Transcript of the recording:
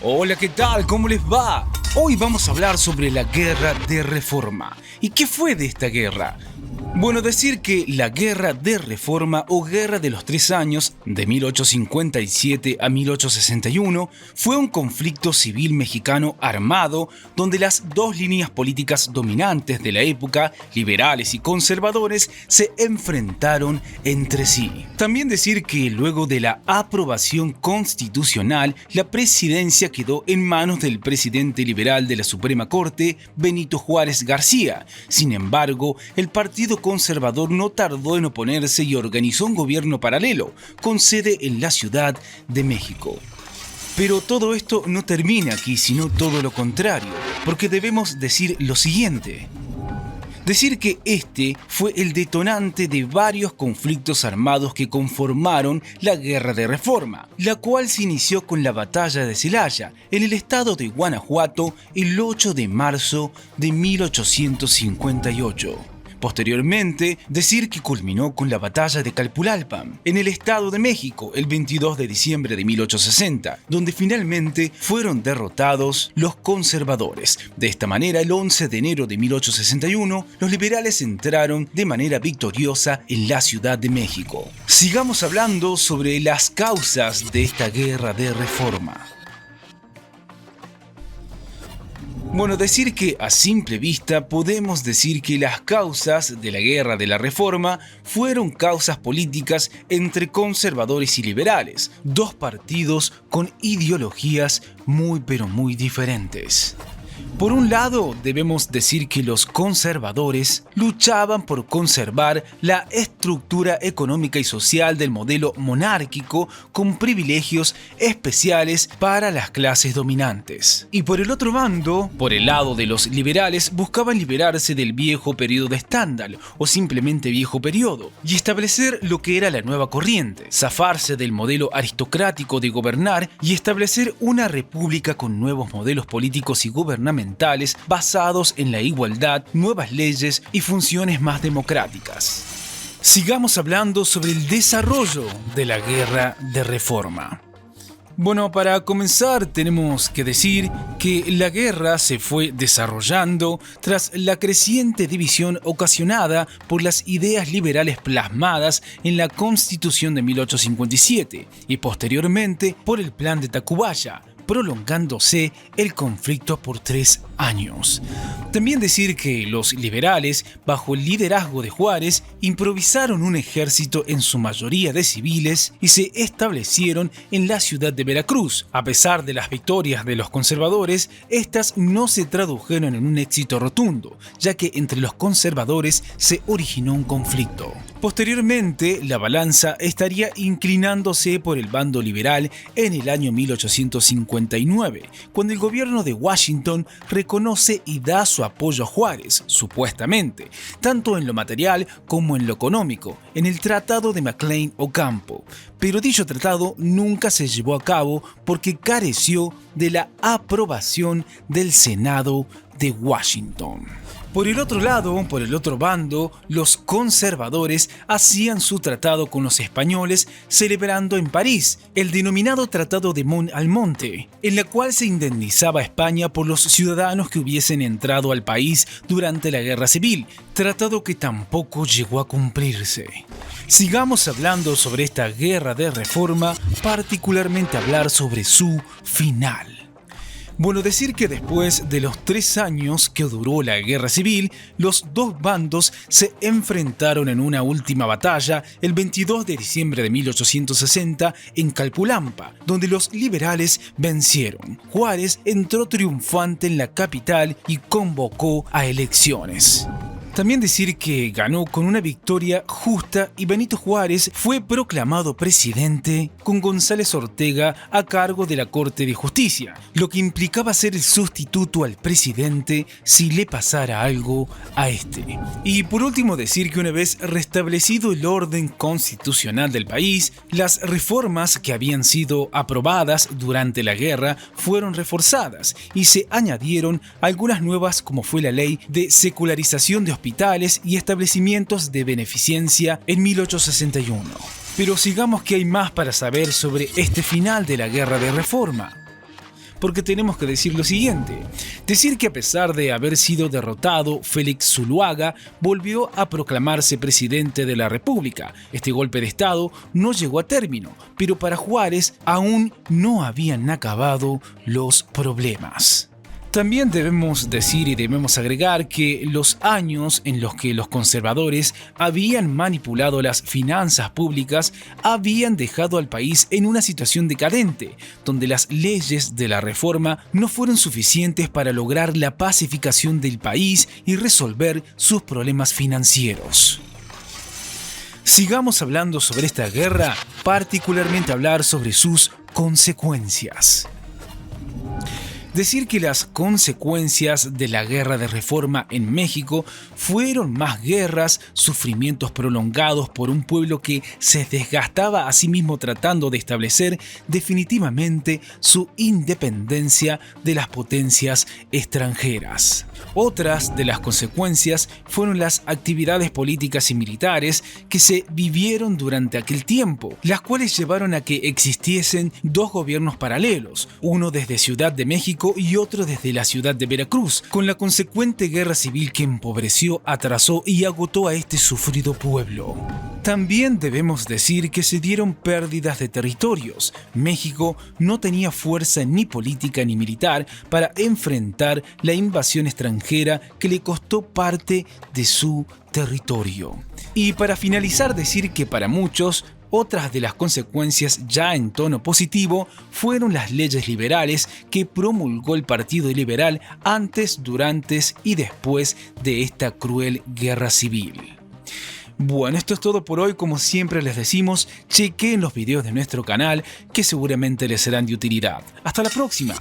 Hola, ¿qué tal? ¿Cómo les va? Hoy vamos a hablar sobre la Guerra de Reforma. ¿Y qué fue de esta guerra? Bueno, decir que la Guerra de Reforma o Guerra de los 3 años, de 1857 a 1861, fue un conflicto civil mexicano armado donde las dos líneas políticas dominantes de la época, liberales y conservadores, se enfrentaron entre sí. También decir que luego de la aprobación constitucional, la presidencia quedó en manos del presidente liberal de la Suprema Corte, Benito Juárez García. Sin embargo, el Partido Conservador no tardó en oponerse y organizó un gobierno paralelo, con sede en la Ciudad de México. Pero todo esto no termina aquí, sino todo lo contrario, porque debemos decir lo siguiente. Decir que este fue el detonante de varios conflictos armados que conformaron la Guerra de Reforma, la cual se inició con la Batalla de Celaya, en el estado de Guanajuato, el 8 de marzo de 1858. Posteriormente, decir que culminó con la Batalla de Calpulalpan, en el Estado de México, el 22 de diciembre de 1860, donde finalmente fueron derrotados los conservadores. De esta manera, el 11 de enero de 1861, los liberales entraron de manera victoriosa en la Ciudad de México. Sigamos hablando sobre las causas de esta Guerra de Reforma. Bueno, decir que a simple vista podemos decir que las causas de la Guerra de la Reforma fueron causas políticas entre conservadores y liberales, dos partidos con ideologías muy diferentes. Por un lado, debemos decir que los conservadores luchaban por conservar la estructura económica y social del modelo monárquico con privilegios especiales para las clases dominantes. Y por el otro bando, por el lado de los liberales, buscaban liberarse del viejo periodo de Stendhal o simplemente viejo periodo y establecer lo que era la nueva corriente, zafarse del modelo aristocrático de gobernar y establecer una república con nuevos modelos políticos y gubernamentales basados en la igualdad, nuevas leyes y funciones más democráticas. Sigamos hablando sobre el desarrollo de la Guerra de Reforma. Bueno, para comenzar tenemos que decir que la guerra se fue desarrollando tras la creciente división ocasionada por las ideas liberales plasmadas en la Constitución de 1857 y posteriormente por el Plan de Tacubaya, prolongándose el conflicto por 3 años. También decir que los liberales, bajo el liderazgo de Juárez, improvisaron un ejército en su mayoría de civiles y se establecieron en la ciudad de Veracruz. A pesar de las victorias de los conservadores, estas no se tradujeron en un éxito rotundo, ya que entre los conservadores se originó un conflicto. Posteriormente, la balanza estaría inclinándose por el bando liberal en el año 1859, cuando el gobierno de Washington reconoce y da su apoyo a Juárez, supuestamente, tanto en lo material como en lo económico, en el Tratado de McLean-Ocampo. Pero dicho tratado nunca se llevó a cabo porque careció de la aprobación del Senado de Washington. Por el otro lado, por el otro bando, los conservadores hacían su tratado con los españoles celebrando en París el denominado Tratado de Mont-Almonte, en la cual se indemnizaba a España por los ciudadanos que hubiesen entrado al país durante la Guerra Civil, tratado que tampoco llegó a cumplirse. Sigamos hablando sobre esta Guerra de Reforma, particularmente hablar sobre su final. Bueno, decir que después de los 3 años que duró la guerra civil, los dos bandos se enfrentaron en una última batalla el 22 de diciembre de 1860 en Calpulalpan, donde los liberales vencieron. Juárez entró triunfante en la capital y convocó a elecciones. También decir que ganó con una victoria justa y Benito Juárez fue proclamado presidente con González Ortega a cargo de la Corte de Justicia, lo que implicaba ser el sustituto al presidente si le pasara algo a este. Y por último decir que una vez restablecido el orden constitucional del país, las reformas que habían sido aprobadas durante la guerra fueron reforzadas y se añadieron algunas nuevas como fue la ley de secularización de hospitales y establecimientos de beneficencia en 1861. Pero sigamos que hay más para saber sobre este final de la Guerra de Reforma. porque tenemos que decir lo siguiente. Decir que a pesar de haber sido derrotado, Félix Zuloaga volvió a proclamarse presidente de la República. Este golpe de Estado no llegó a término, pero para Juárez aún no habían acabado los problemas. También debemos decir y debemos agregar que los años en los que los conservadores habían manipulado las finanzas públicas habían dejado al país en una situación decadente, donde las leyes de la reforma no fueron suficientes para lograr la pacificación del país y resolver sus problemas financieros. Sigamos hablando sobre esta guerra, particularmente hablar sobre sus consecuencias. Decir que las consecuencias de la guerra de reforma en México fueron más guerras, sufrimientos prolongados por un pueblo que se desgastaba a sí mismo tratando de establecer definitivamente su independencia de las potencias extranjeras. Otras de las consecuencias fueron las actividades políticas y militares que se vivieron durante aquel tiempo, las cuales llevaron a que existiesen dos gobiernos paralelos, uno desde Ciudad de México y otro desde la ciudad de Veracruz, con la consecuente guerra civil que empobreció, atrasó y agotó a este sufrido pueblo. También debemos decir que se dieron pérdidas de territorios. México no tenía fuerza ni política ni militar para enfrentar la invasión extranjera que le costó parte de su territorio. Y para finalizar, decir que para muchos, otras de las consecuencias ya en tono positivo fueron las leyes liberales que promulgó el Partido Liberal antes, durante y después de esta cruel guerra civil. Bueno, esto es todo por hoy. Como siempre les decimos, chequen los videos de nuestro canal que seguramente les serán de utilidad. ¡Hasta la próxima!